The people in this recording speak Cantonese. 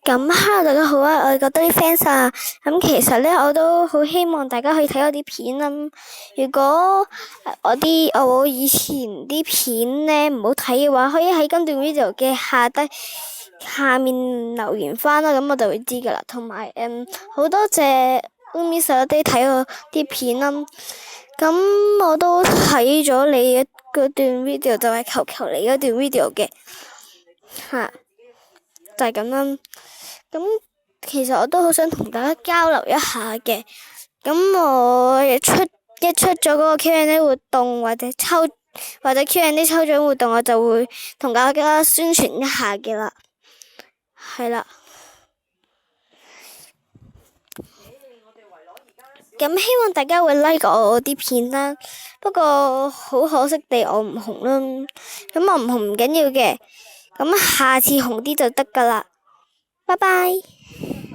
Hello 大家好啊，我係覺得啲 fans 啊，其實咧我都好希望大家可以睇我啲片啊。如果我以前啲片咧唔好睇嘅話，可以喺今段 video 嘅下面留言翻啦，咁我就會知噶啦。同埋好多謝 Umi 小弟睇我啲片啦，咁我都睇咗你嗰段 video，就係求求你嗰段 video 嘅就係咁啦。咁其實我都好想同大家交流一下嘅。咁我一出咗嗰個 Q&A 活動或者 Q&A 抽獎活動，我就會同大家宣傳一下嘅啦。係啦。咁希望大家會 like 我啲片啦。不過好可惜地我唔紅啦。咁我唔紅唔緊要嘅。咁下次紅啲就得噶啦。拜拜。